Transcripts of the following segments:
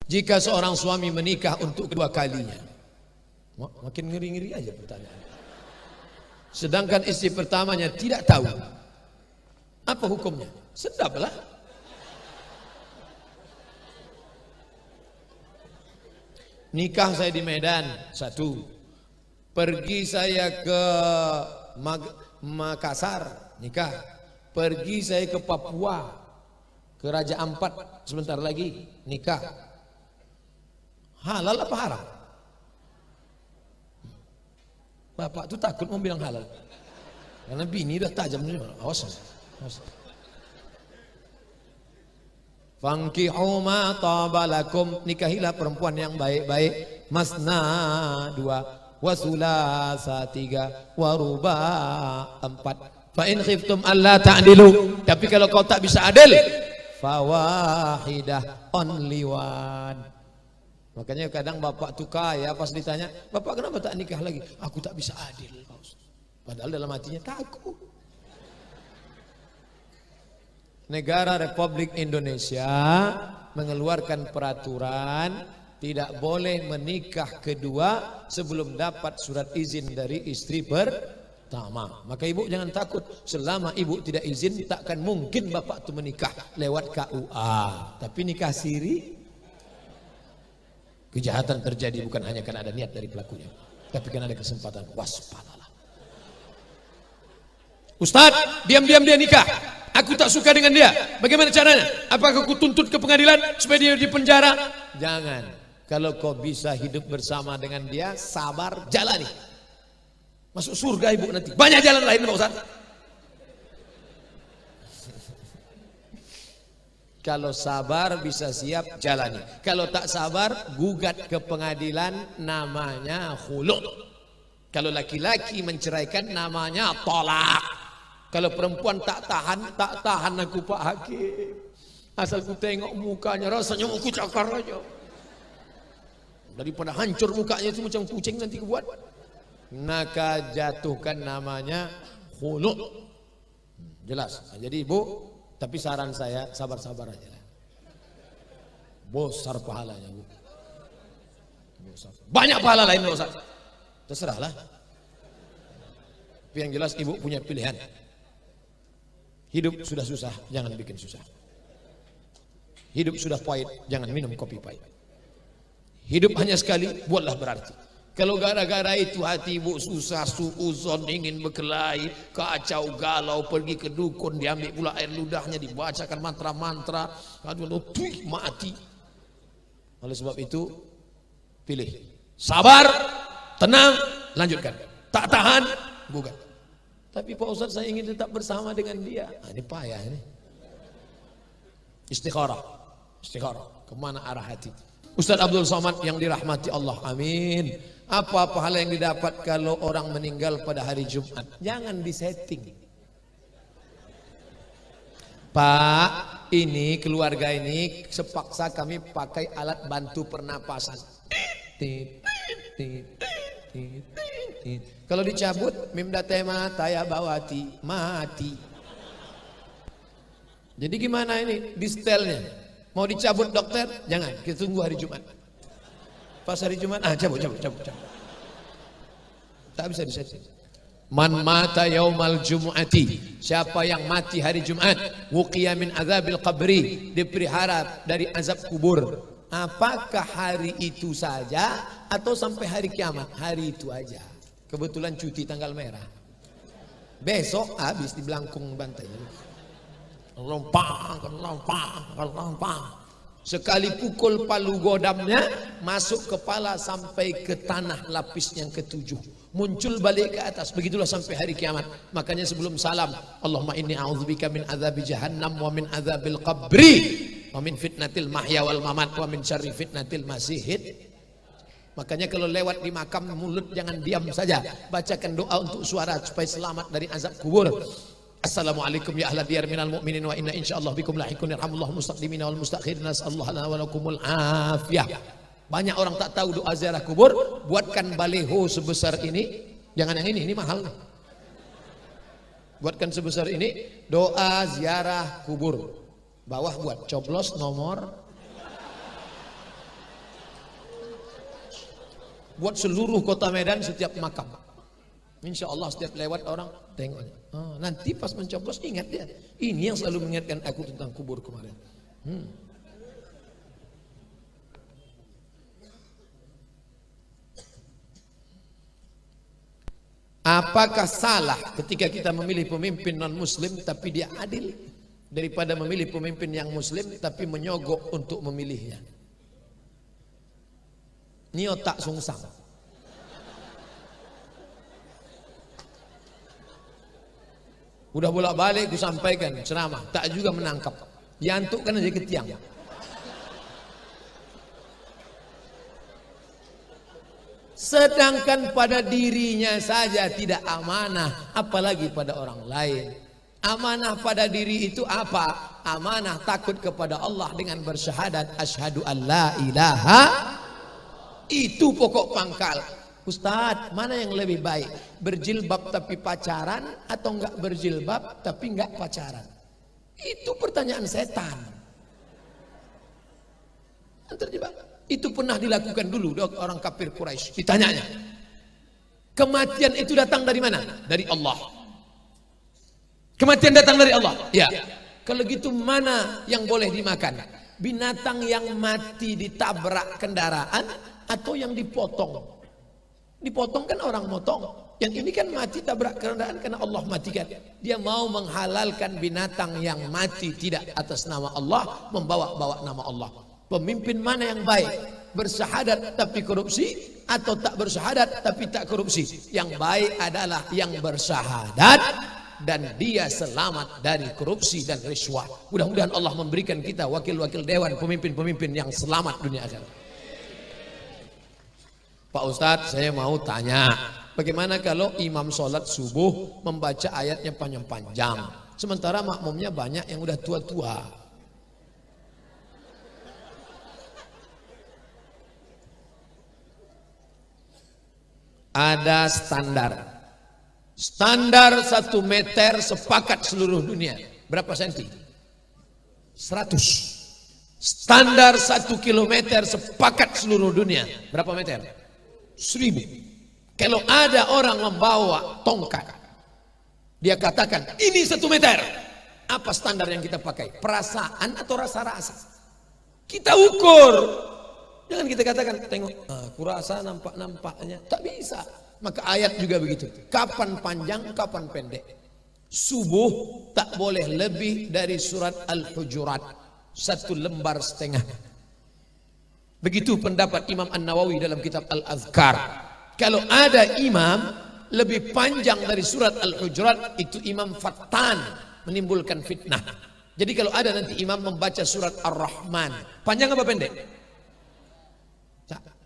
Jika seorang suami menikah untuk kedua kalinya, makin ngeri-ngeri aja pertanyaan. Sedangkan istri pertamanya tidak tahu, apa hukumnya? Sedaplah. Nikah saya di Medan, satu. Pergi saya ke Makassar, nikah. Pergi saya ke Papua, ke Raja Ampat, sebentar lagi nikah. Halal apa haram? Bapak tuh takut mau bilang halal, karena bini udah tajam nih. Awas. Fankihu ma tabalakum, nikahilah perempuan yang baik-baik. Masna 2, wasulasa 3, waruba 4. Fa in khiftum alla ta'dilu, tapi kalau kau tak bisa adil, fawahidah, only one. Makanya kadang bapak tuh kaya, pas ditanya, bapak kenapa tak nikah lagi? Aku tak bisa adil. Padahal dalam hatinya takut. Negara Republik Indonesia mengeluarkan peraturan tidak boleh menikah kedua sebelum dapat surat izin dari istri pertama. Maka ibu jangan takut, selama ibu tidak izin takkan mungkin bapak itu menikah lewat KUA. Tapi nikah siri, kejahatan terjadi bukan hanya karena ada niat dari pelakunya, tapi karena ada kesempatan. Waspadalah. Ustadz, diam-diam dia nikah, aku tak suka dengan dia, bagaimana caranya? Apakah aku tuntut ke pengadilan supaya dia dipenjara? Jangan. Kalau kau bisa hidup bersama dengan dia, sabar, jalani. Masuk surga ibu nanti. Banyak jalan lain Pak Ustadz. Kalau sabar bisa siap, jalani. Kalau tak sabar, gugat ke pengadilan, namanya khulu'. Kalau laki-laki menceraikan, namanya tolak. Kalau perempuan tak tahan aku Pak Hakim. Asal ku tengok mukanya, rasanya mau ku cakar aja. Daripada hancur mukanya itu macam kucing nanti ku buat. Maka jatuhkan namanya khulu'. Jelas. Nah, jadi ibu, tapi saran saya sabar-sabar aja lah. Besar pahalanya bu. Besar. Banyak pahala lain Pak Ustaz. Terserahlah. Tapi yang jelas ibu punya pilihan. Hidup sudah susah, jangan bikin susah. Hidup sudah pahit, jangan minum kopi pahit. Hidup hanya sekali, buatlah berarti. Kalau gara-gara itu hati ibu susah, suuzon, ingin berkelahi, kacau, galau, pergi ke dukun, diambil pula air ludahnya, dibacakan mantra-mantra, aduh, mati. Oleh sebab itu, pilih. Sabar, tenang, lanjutkan. Tak tahan, gugat. Tapi Pak Ustadz, saya ingin tetap bersama dengan dia. Nah, ini payah ini. Istikharah. Kemana arah hati? Ustadz Abdul Somad yang dirahmati Allah, amin. Apa pahala yang didapat kalau orang meninggal pada hari Jumat? Jangan disetting. Pak, ini keluarga ini sepaksa kami pakai alat bantu pernapasan. Kalau dicabut, mimda tema taya bawati mati. Jadi gimana ini distelnya? Mau dicabut dokter? Jangan, kita tunggu hari Jumat. Pas hari Jumat, cabut. Tak bisa disetting. Man mata yaumal jumu'ati, siapa yang mati hari Jumat, wuqiya min azabil qabri, dipelihara dari azab kubur. Apakah hari itu saja atau sampai hari kiamat? Hari itu aja. Kebetulan cuti tanggal merah. Besok habis di Belangkung Bantai. Lompang. Sekali pukul palu godamnya, masuk kepala sampai ke tanah lapis yang ketujuh. Muncul balik ke atas. Begitulah sampai hari kiamat. Makanya sebelum salam, Allahumma inni a'udzubika min azabi jahannam wa min azabil qabri wa min fitnatil mahya wal mamat wa min syarri fitnatil masihid. Makanya kalau lewat di makam, mulut jangan diam saja. Bacakan doa untuk suara supaya selamat dari azab kubur. Assalamualaikum ya ahla diyar minal mu'minin wa inna insyaallah bikum lahikun yarhamullahu mustaqdimina wal mustakhirin nasallahu lana wa lakumul afiyah. Banyak orang tak tahu doa ziarah kubur. Buatkan baleho sebesar ini. Jangan yang ini mahal nih. Buatkan sebesar ini, doa ziarah kubur. Bawah buat coblos nomor. buat seluruh kota Medan setiap makam. Insya Allah setiap lewat orang tengoknya. Nanti pas mencoblos ingat dia. Ini yang selalu mengingatkan aku tentang kubur kemarin. Apakah salah ketika kita memilih pemimpin non muslim tapi dia adil, daripada memilih pemimpin yang muslim tapi menyogok untuk memilihnya? Ini otak sungsang. Udah bolak-balik ku sampaikan ceramah, tak juga menangkap. Yantuk kan aja ke tiang. Sedangkan pada dirinya saja tidak amanah, apalagi pada orang lain. Amanah pada diri itu apa? Amanah takut kepada Allah dengan bersyahadat asyhadu an la ilaha. Itu pokok pangkal. Ustadz, mana yang lebih baik? Berjilbab tapi pacaran atau enggak berjilbab tapi enggak pacaran? Itu pertanyaan setan. Terjebak. Itu pernah dilakukan dulu orang kafir Quraisy. Ditanyanya, kematian itu datang dari mana? Dari Allah. Kematian datang dari Allah. Ya. Kalau gitu mana yang boleh dimakan? Binatang yang mati ditabrak kendaraan atau yang dipotong? Dipotong kan orang motong. Yang ini kan mati tabrak kendaraan karena Allah matikan. Dia mau menghalalkan binatang yang mati tidak atas nama Allah, membawa-bawa nama Allah. Pemimpin mana yang baik? Bersyahadat tapi korupsi atau tak bersyahadat tapi tak korupsi? Yang baik adalah yang bersyahadat dan dia selamat dari korupsi dan riswah. Mudah-mudahan Allah memberikan kita wakil-wakil dewan pemimpin-pemimpin yang selamat dunia akhirat. Pak Ustadz, saya mau tanya, bagaimana kalau imam sholat subuh membaca ayatnya panjang-panjang, sementara makmumnya banyak yang udah tua-tua? Ada standar 1 meter sepakat seluruh dunia. Berapa senti? 100. Standar 1 kilometer sepakat seluruh dunia. Berapa meter? 1000. Kalau ada orang membawa tongkat, dia katakan ini 1 meter, apa standar yang kita pakai? Perasaan atau rasa-rasa? Kita ukur. Jangan kita katakan, tengok, aku rasa nampak-nampaknya. Tak bisa. Maka ayat juga begitu. Kapan panjang, kapan pendek. Subuh tak boleh lebih dari surat Al-Hujurat. 1 lembar setengah. Begitu pendapat Imam An-Nawawi dalam kitab Al-Azkar. Kalau ada imam lebih panjang dari surat Al-Hujurat, itu imam fattan, menimbulkan fitnah. Jadi kalau ada nanti imam membaca surat Ar-Rahman, panjang apa pendek?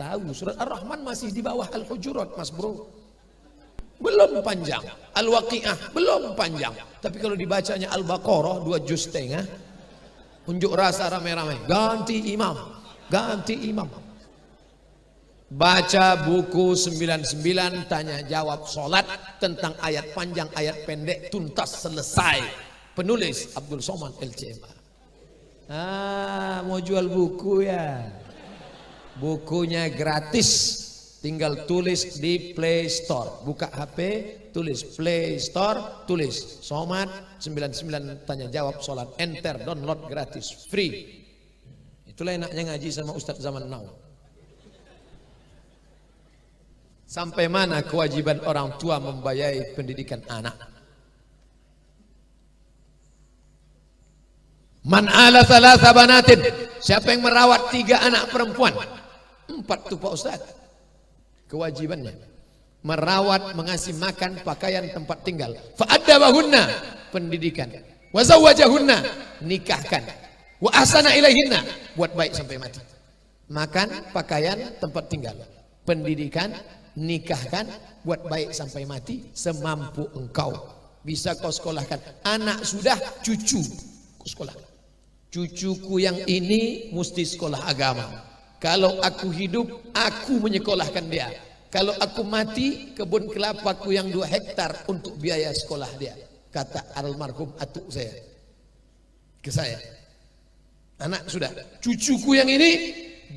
Tahu, surat Ar-Rahman masih di bawah Al-Hujurat, Mas Bro. Belum panjang. Al-Waqi'ah belum panjang. Tapi kalau dibacanya Al-Baqarah 2 juz setengah, unjuk rasa rame-rame. Ganti imam, ganti imam. Baca buku 99 tanya jawab salat tentang ayat panjang, ayat pendek, tuntas selesai. Penulis Abdul Somad LCMA. Mau jual buku ya? Bukunya gratis, tinggal tulis di Play Store. Buka HP, tulis Play Store, tulis Somad 99 tanya jawab salat, enter, download gratis, free. Itulah enaknya ngaji sama Ustadz zaman now. Sampai mana kewajiban orang tua membiayai pendidikan anak? Man ala thalatha banatin, siapa yang merawat 3 anak perempuan? 4 tuh Pak Ustaz. Kewajibannya merawat, mengasih makan, pakaian, tempat tinggal. Fa'addabahunna, pendidikan. Wa zawwajahunna, nikahkan. Wa ahsana ilaihinna, buat baik sampai mati. Makan, pakaian, tempat tinggal. Pendidikan, nikahkan, buat baik sampai mati semampu engkau. Bisa kau sekolahkan. Anak sudah, cucu kau sekolahkan. Cucuku yang ini mesti sekolah agama. Kalau aku hidup, aku menyekolahkan dia. Kalau aku mati, kebun kelapaku yang 2 hektar untuk biaya sekolah dia. Kata almarhum atuk saya ke saya. Anak sudah, cucuku yang ini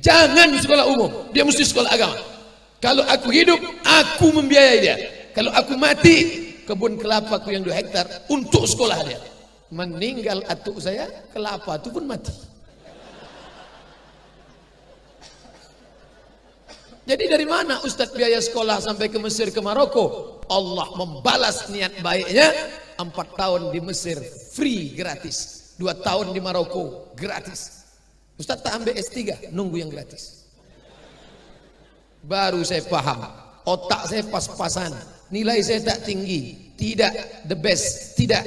jangan sekolah umum, dia mesti sekolah agama. Kalau aku hidup, aku membiayai dia. Kalau aku mati, kebun kelapa aku yang 2 hektar untuk sekolah dia. Meninggal atuk saya, kelapa itu pun mati. Jadi dari mana Ustadz biaya sekolah sampai ke Mesir, ke Maroko? Allah membalas niat baiknya. 4 tahun di Mesir free, gratis. 2 tahun di Maroko gratis. Ustadz tak ambil S3, nunggu yang gratis. Baru saya paham, otak saya pas-pasan, nilai saya tak tinggi, tidak the best, tidak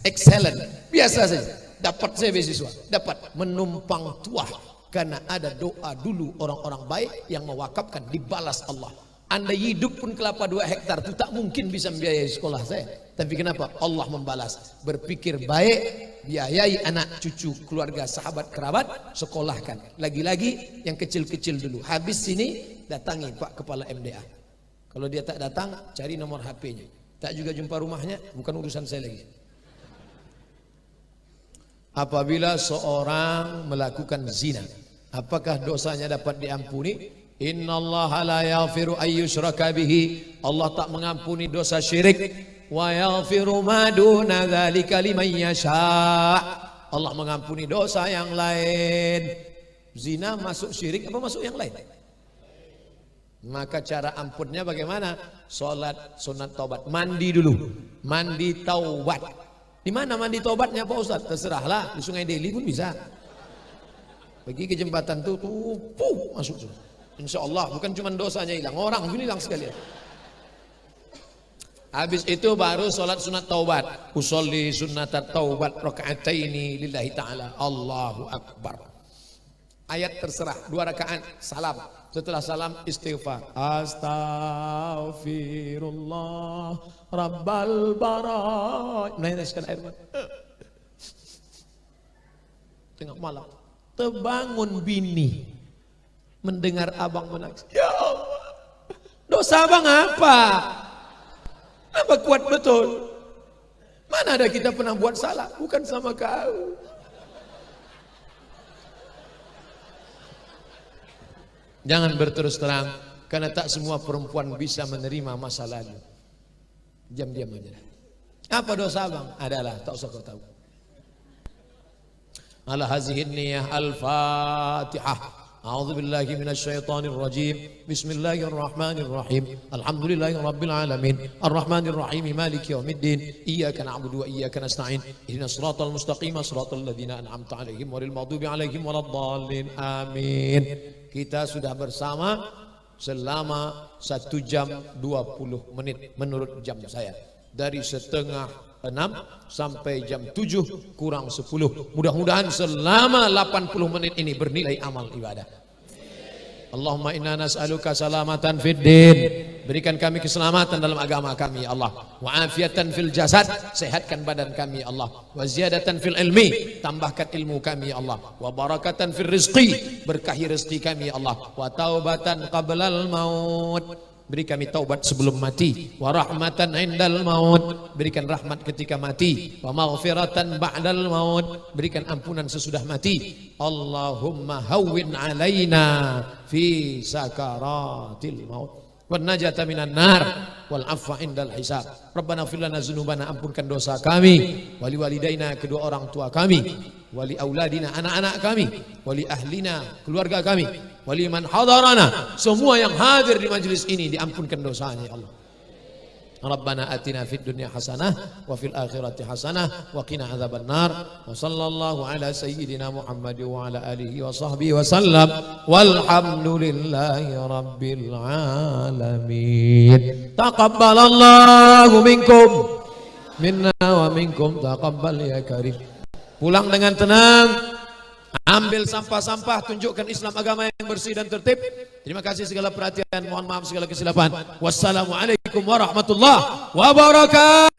excellent, biasa saja. Dapat saya beasiswa, dapat menumpang tuah, karena ada doa dulu orang-orang baik yang mewakafkan, dibalas Allah. Anda hidup pun kelapa 2 hektar itu tak mungkin bisa membiayai sekolah saya. Tapi kenapa? Allah membalas. Berpikir baik, biayai anak cucu, keluarga, sahabat, kerabat, sekolahkan. Lagi-lagi yang kecil-kecil dulu. Habis sini, datangi Pak Kepala MDA. Kalau dia tak datang, cari nomor HP-nya. Tak juga jumpa rumahnya, bukan urusan saya lagi. Apabila seorang melakukan zina, apakah dosanya dapat diampuni? Innallaha la yaghfiru ayyushraka bihi. Allah tak mengampuni dosa syirik. Wa yaghfiru ma duna dzalika liman yasha. Allah mengampuni dosa yang lain. Zina masuk syirik apa masuk yang lain? Maka cara ampunnya bagaimana? Salat sunat taubat, mandi dulu. Mandi taubat. Di mana mandi taubatnya Pak Ustaz? Terserahlah, di Sungai Deli pun bisa. Pergi ke jembatan tuh, masuk tuh. Insya Allah bukan cuma dosanya hilang, orang pun hilang sekalian. Habis itu baru sholat sunat taubat. Usolli sunnatat taubat raka'ataini lillahi ta'ala. Allahu Akbar. Ayat terserah, 2 rakaat salam. Setelah salam istighfar. Astaghfirullah Rabbal bara. Meneteskan air mata. Tengah malam terbangun bini mendengar abang menangis. Ya Allah, dosa abang apa? Apa kuat betul? Mana ada kita pernah buat salah? Bukan sama kau. Jangan berterus terang, karena tak semua perempuan bisa menerima masa lalu. Diam-diam aja. Apa dosa abang? Adalah, tak usah kau tahu. Ala hazihin niyah al-fatihah. A'udzu billahi minasy syaithanir rajim. Bismillahirrahmanirrahim. Alhamdulillahi rabbil alamin. Arrahmanir rahim. Maliki yaumiddin. Iyyaka na'budu wa iyyaka nasta'in. Ihdinas siratal mustaqim, siratal ladzina an'amta 'alaihim ghairil maghdubi alaihim waladdallin. Amin. Kita sudah bersama selama 1 jam 20 menit menurut jam saya. Dari setengah 6 sampai jam 7 kurang 10. Mudah-mudahan selama 80 menit ini bernilai amal ibadah. Allahumma inna nas'aluka salamatan fid din. Berikan kami keselamatan dalam agama kami ya Allah. Wa afiatan fil jasad, sehatkan badan kami ya Allah. Wa ziyadatan fil ilmi, tambahkan ilmu kami ya Allah. Wa barakatan fil rizqi, berkahi rezeki kami ya Allah. Wa taubatan qablal maut, beri kami taubat sebelum mati. Wa rahmatan indal maut, berikan rahmat ketika mati. Wa maghfiratan ba'dal maut, berikan ampunan sesudah mati. Allahumma hawwin alaina fi sakaratil maut wan najata minan nar wal afwa indal hisab. Rabbana ighfir lana dzunubana, ampunkan dosa kami, wali walidaina, kedua orang tua kami, wali auladina, anak-anak kami, wali ahlina, keluarga kami, wali man hadarana, semua yang hadir di majelis ini diampunkan dosanya ya Allah. Rabbana atina fid dunya hasanah wa fil akhirati hasanah wa qina adzabannar. Wa sallallahu ala sayyidina Muhammad wa ala alihi wa sahbihi wa sallam. Walhamdulillahi rabbil alamin. Taqabbalallahu minkum minna wa minkum taqabbal ya karim. Pulang dengan tenang. Ambil sampah-sampah, tunjukkan Islam agama yang bersih dan tertib. Terima kasih segala perhatian, mohon maaf segala kesilapan. Wassalamualaikum warahmatullahi wabarakatuh.